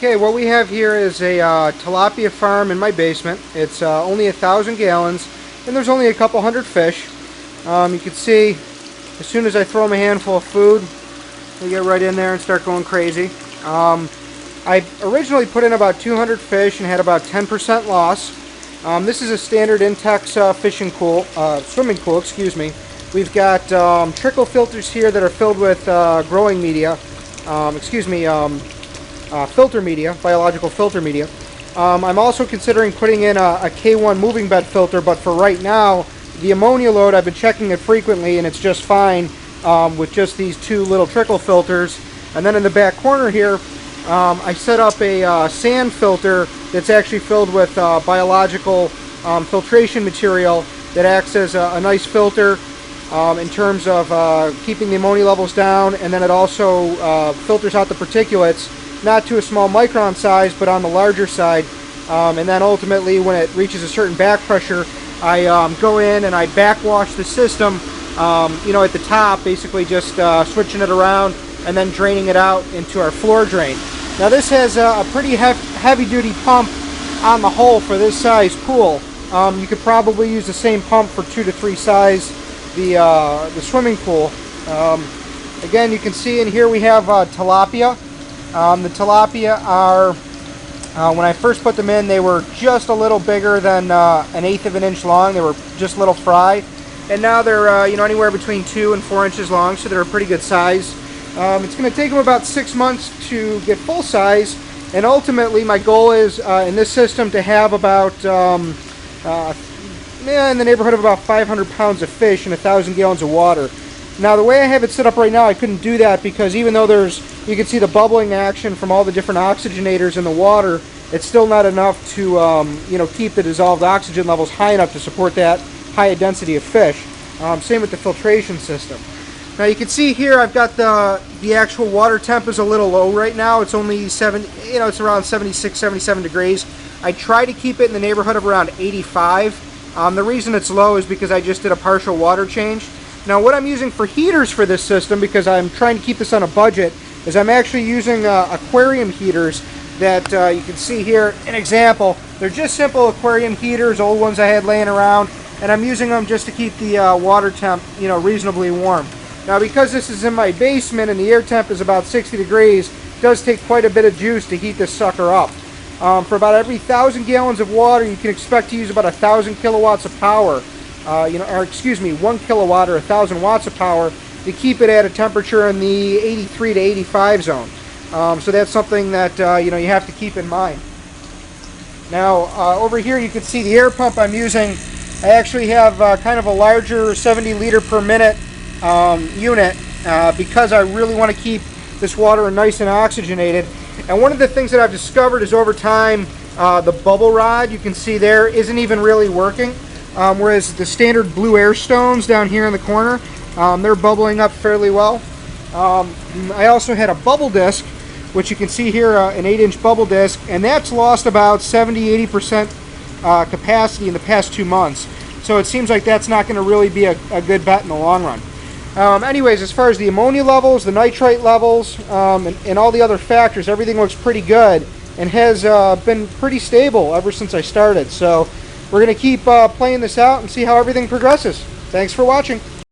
Okay, what we have here is a tilapia farm in my basement. It's only 1,000 gallons, and there's only a couple hundred fish. You can see, as soon as I throw them a handful of food, they get right in there and start going crazy. I originally put in about 200 fish and had about 10% loss. This is a standard Intex swimming pool, excuse me. We've got trickle filters here that are filled with growing media, filter media, biological filter media. I'm also considering putting in a K1 moving bed filter, but for right now, the ammonia load, I've been checking it frequently and it's just fine with just these two little trickle filters. And then in the back corner here, I set up a sand filter that's actually filled with biological filtration material that acts as a nice filter in terms of keeping the ammonia levels down, and then it also filters out the particulates, not to a small micron size, but on the larger side. And then ultimately, when it reaches a certain back pressure, I go in and I backwash the system, at the top, basically just switching it around and then draining it out into our floor drain. Now this has a pretty heavy-duty pump on the hull for this size pool. You could probably use the same pump for 2 to 3 size the swimming pool. Again, you can see in here we have tilapia. The tilapia are, when I first put them in, they were just a little bigger than 1/8 of an inch long. They were just little fry. And now they're anywhere between 2 and 4 inches long, so they're a pretty good size. It's going to take them about 6 months to get full size, and ultimately my goal is in this system to have about in the neighborhood of about 500 pounds of fish and 1,000 gallons of water. Now the way I have it set up right now, I couldn't do that because even though you can see the bubbling action from all the different oxygenators in the water, it's still not enough to keep the dissolved oxygen levels high enough to support that high density of fish. Same with the filtration system. Now you can see here I've got the actual water temp is a little low right now. It's only it's around 76, 77 degrees. I try to keep it in the neighborhood of around 85. The reason it's low is because I just did a partial water change. Now what I'm using for heaters for this system, because I'm trying to keep this on a budget, is I'm actually using aquarium heaters that you can see here. An example, they're just simple aquarium heaters, old ones I had laying around, and I'm using them just to keep the water temp reasonably warm. Now because this is in my basement and the air temp is about 60 degrees, it does take quite a bit of juice to heat this sucker up. For about every 1,000 gallons of water, you can expect to use about 1,000 kilowatts of power, 1 kilowatt or 1,000 watts of power to keep it at a temperature in the 83 to 85 zone. So that's something that you have to keep in mind. Now over here you can see the air pump I'm using. I actually have kind of a larger 70 liter per minute unit because I really want to keep this water nice and oxygenated. And one of the things that I've discovered is over time the bubble rod you can see there isn't even really working, whereas the standard blue air stones down here in the corner, they're bubbling up fairly well. I also had a bubble disc, which you can see here, an 8-inch bubble disc, and that's lost about 70-80% capacity in the past 2 months. So it seems like that's not going to really be a good bet in the long run. Anyways, as far as the ammonia levels, the nitrite levels, and all the other factors, everything looks pretty good and has been pretty stable ever since I started. So we're going to keep playing this out and see how everything progresses. Thanks for watching.